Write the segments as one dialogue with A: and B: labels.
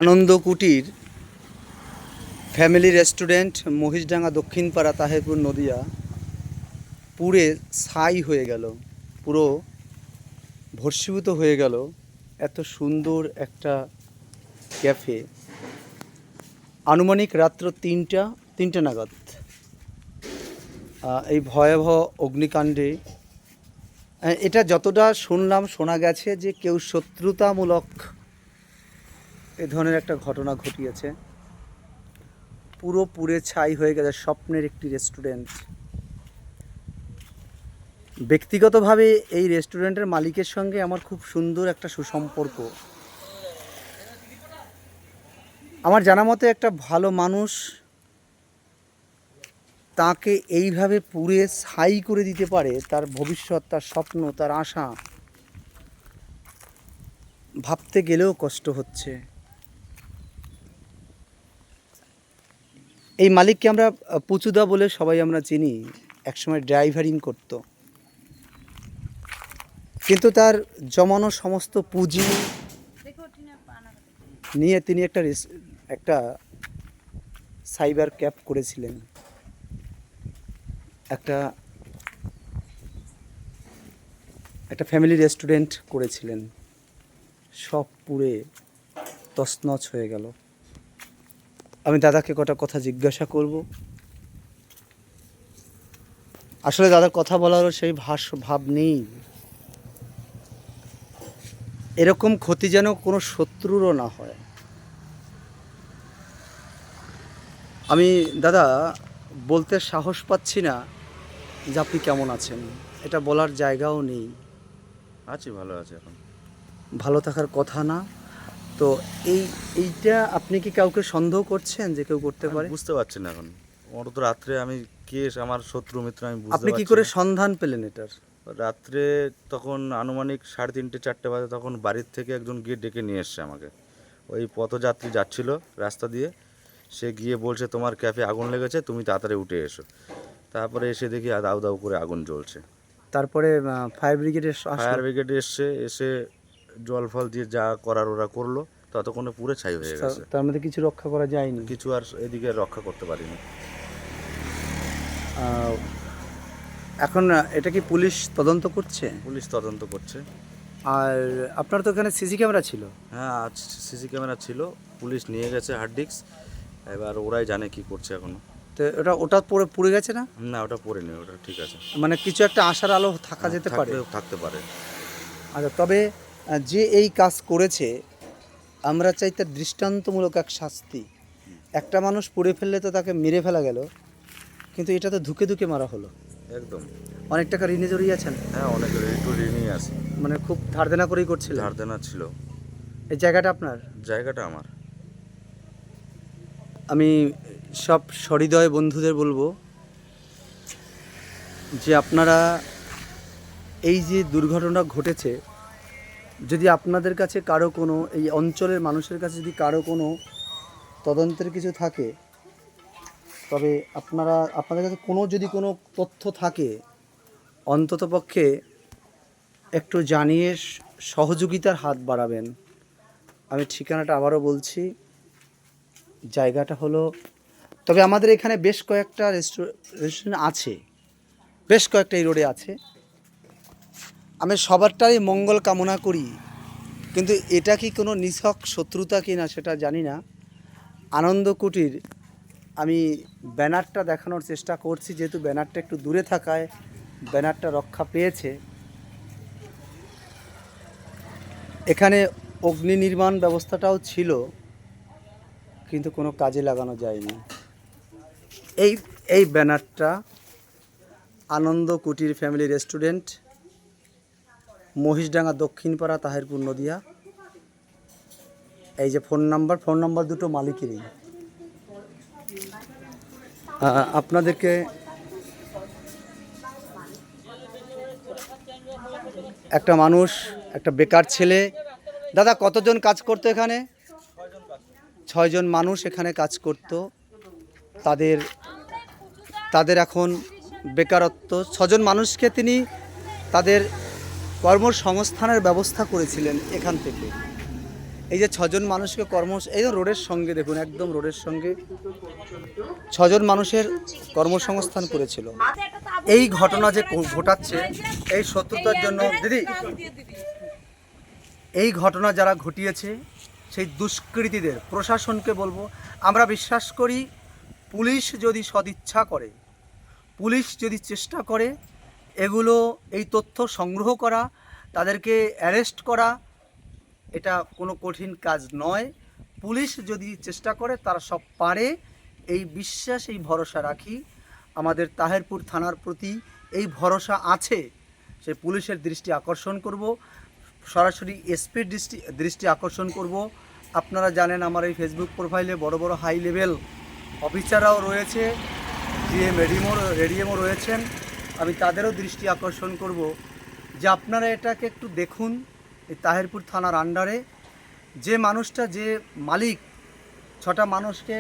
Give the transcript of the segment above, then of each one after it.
A: আনন্দ কুটির family restaurant Mahishdanga Dakshinpara Taherpur Nadia পুড়ে ছাই হয়ে গেল, পুরো ভস্মীভূত হয়ে গেল। এত সুন্দর একটা ক্যাফে আনুমানিক রাত্র তিনটা নাগাদ এই ভয়াবহ অগ্নিকাণ্ডে এটা যতটা শুনলাম, শোনা গেছে যে কেউ শত্রুতামূলক এ ধরনের একটা ঘটনা ঘটিয়েছে। পুরো পুড়ে ছাই হয়ে গেছে স্বপ্নের একটি রেস্টুরেন্ট। ব্যক্তিগতভাবে এই রেস্টুরেন্টের মালিকের সঙ্গে আমার খুব সুন্দর একটা সুসম্পর্ক। আমার জানা মতে একটা ভালো মানুষ তাকে এইভাবে পুড়ে ছাই করে দিতে পারে, তার ভবিষ্যৎ, তার স্বপ্ন, তার আশা ভাবতে গেলেও কষ্ট হচ্ছে। এই মালিককে আমরা পুচুদা বলে সবাই আমরা চিনি, একসময় ড্রাইভারিং করত, কিন্তু তার জমানো সমস্ত পুঁজি নিয়ে তিনি একটা সাইবার ক্যাফ করেছিলেন, একটা ফ্যামিলি রেস্টুরেন্ট করেছিলেন। সব পুড়ে তছনছ হয়ে গেল। আমি দাদাকে কটা কথা জিজ্ঞাসা করব। আসলে দাদার কথা বলারও সেই ভাব নেই। এরকম ক্ষতি যেন কোনো শত্রুরও না হয়। আমি দাদা বলতে সাহস পাচ্ছি না যে আপনি কেমন আছেন, এটা বলার জায়গাও নেই।
B: আছি, ভালো আছে। এখন
A: ভালো থাকার কথা না তো। এইটা আপনি কি কাউকে সন্দেহ করছেন যে কেউ করতে পারে?
B: বুঝতে পারছি না এখন। ওর তো রাত্রে আমি কে আমার শত্রু মিত্র আমি বুঝতে
A: আপনি কি
B: পারছি
A: করে
B: না।
A: সন্ধান পেলেন এটার?
B: রাত্রে তখন আনুমানিক 3:30 4টে বাজে, তখন বাড়ির থেকে একজন গিয়ে ডেকে নিয়ে এসছে আমাকে। ওই পথযাত্রী যাচ্ছিল রাস্তা দিয়ে, সে গিয়ে বলছে তোমার ক্যাফে আগুন লেগেছে, তুমি তাড়াতাড়ি উঠে এসো। তারপরে এসে দেখি দাউ দাউ করে আগুন জ্বলছে।
A: তারপরে ফায়ার
B: ব্রিগেড এসে জল ফল দিয়ে যা করার ওরা করলো, ততক্ষণে পুরো ছাই হয়ে গেছে।
A: তার মধ্যে কিছু রক্ষা করা যায়নি?
B: কিছু আর এদিকে রক্ষা করতে পারিনি।
A: এখন এটা কি পুলিশ তদন্ত করছে?
B: পুলিশ তদন্ত করছে।
A: আর আপনার তো এখানে সিসি ক্যামেরা ছিল?
B: হ্যাঁ, আজ সিসি ক্যামেরা ছিল, পুলিশ নিয়ে গেছে হার্ড ডিস্ক। এবার ওরাই জানে কি করছে এখনো।
A: তো ওটা পুড়ে গেছে না?
B: না, ওটা পড়েনি, ওটা ঠিক আছে।
A: মানে কিছু একটা আশার আলো থাকা যেতে পারে।
B: থাকতে পারে।
A: আচ্ছা, তবে যে এই কাজ করেছে আমরা চাই তার দৃষ্টান্তমূলক এক শাস্তি। একটা মানুষ পুড়ে ফেললে তো তাকে মেরে ফেলা গেল, কিন্তু এটা তো ধুকে ধুকে মারা হলো।
B: একদম।
A: অনেক টাকা ঋণে জড়িয়েছেন?
B: হ্যাঁ, অনেক একটু ঋণই আছে।
A: মানে খুব ধার দেনা করেই করছিলেন?
B: ধার দেনা ছিল।
A: এই জায়গাটা আপনার?
B: জায়গাটা আমার।
A: আমি সব সহৃদয় বন্ধুদের বলবো যে আপনারা এই যে দুর্ঘটনা ঘটেছে, যদি আপনাদের কাছে কারো কোনো, এই অঞ্চলের মানুষের কাছে যদি কারো কোনো তদন্তের কিছু থাকে, তবে আপনাদের কাছে যদি কোনো তথ্য থাকে, অন্ততপক্ষে একটু জানিয়ে সহযোগিতার হাত বাড়াবেন। আমি ঠিকানাটা আবারও বলছি, জায়গাটা হলো, তবে আমাদের এখানে বেশ কয়েকটা রেস্টুরেন্ট আছে, বেশ কয়েকটা এই রোডে আছে। আমি সবারটাই মঙ্গল কামনা করি, কিন্তু এটা কি কোনো নিছক শত্রুতা কি না সেটা জানি না। আনন্দ কুটির, আমি ব্যানারটা দেখানোর চেষ্টা করছি, যেহেতু ব্যানারটা একটু দূরে থাকায় ব্যানারটা রক্ষা পেয়েছে। এখানে অগ্নি নির্মাণ ব্যবস্থাটাও ছিল, কিন্তু কোনো কাজে লাগানো যায়নি। এই ব্যানারটা আনন্দ কুটির ফ্যামিলি রেস্টুরেন্ট, মহিষডাঙ্গা দক্ষিণপাড়া তাহেরপুর নদিয়া। এই যে ফোন নাম্বার দুটো মালিকেরই। আপনাদেরকে একটা মানুষ, একটা বেকার ছেলে, দাদা কতজন কাজ করতো এখানে? 6 জন মানুষ এখানে কাজ করত। তাদের এখন বেকারত্ব। 6 জন মানুষকে তিনি তাদের কর্মসংস্থানের ব্যবস্থা করেছিলেন এখান থেকে। এই যে 6 জন মানুষকে এই রোডের সঙ্গে দেখুন, একদম রোডের সঙ্গে 6 জন মানুষের কর্মসংস্থান করেছিল। এই ঘটনা যে ঘটাচ্ছে এই শত্রুতার জন্য দিদি, এই ঘটনা যারা ঘটিয়েছে সেই দুষ্কৃতীদের প্রশাসনকে বলবো, আমরা বিশ্বাস করি পুলিশ যদি সদিচ্ছা করে, পুলিশ যদি চেষ্টা করে, এগুলো এই তথ্য সংগ্রহ করা, তাদেরকে অ্যারেস্ট করা, এটা কোনো কঠিন কাজ নয়। পুলিশ যদি চেষ্টা করে তারা সব পারে, এই বিশ্বাস, এই ভরসা রাখি। আমাদের তাহেরপুর থানার প্রতি এই ভরসা আছে। সে পুলিশের দৃষ্টি আকর্ষণ করব, সরাসরি এসপির দৃষ্টি আকর্ষণ করব। আপনারা জানেন আমার এই ফেসবুক প্রোফাইলে বড় বড় হাই লেভেল অফিসাররাও রয়েছে, জিএম রেডিএমও রয়েছেন। আমি তাদেরও দৃষ্টি আকর্ষণ করব যে আপনারা এটাকে একটু দেখুন। এই তাহেরপুর থানার আন্ডারে যে মানুষটা, যে মালিক 6টা মানুষকে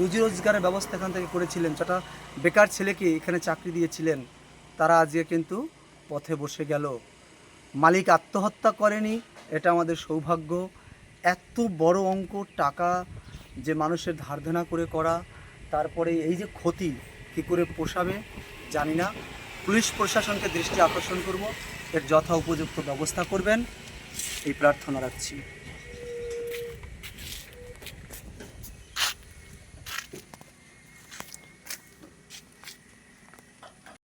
A: রুজি রোজগারের ব্যবস্থা এখান থেকে করেছিলেন, 6টা বেকার ছেলেকে এখানে চাকরি দিয়েছিলেন, তারা আজকে কিন্তু পথে বসে গেল। মালিক আত্মহত্যা করেনি, এটা আমাদের সৌভাগ্য। এত বড় অঙ্ক টাকা যে মানুষের ধার দেনা করে করা, তারপরে এই যে ক্ষতি কী করে পোষাবে জানি না। পুলিশ প্রশাসনকে দৃষ্টি আকর্ষণ করব, এর যথা উপযুক্ত ব্যবস্থা করবেন, এই প্রার্থনা রাখছি।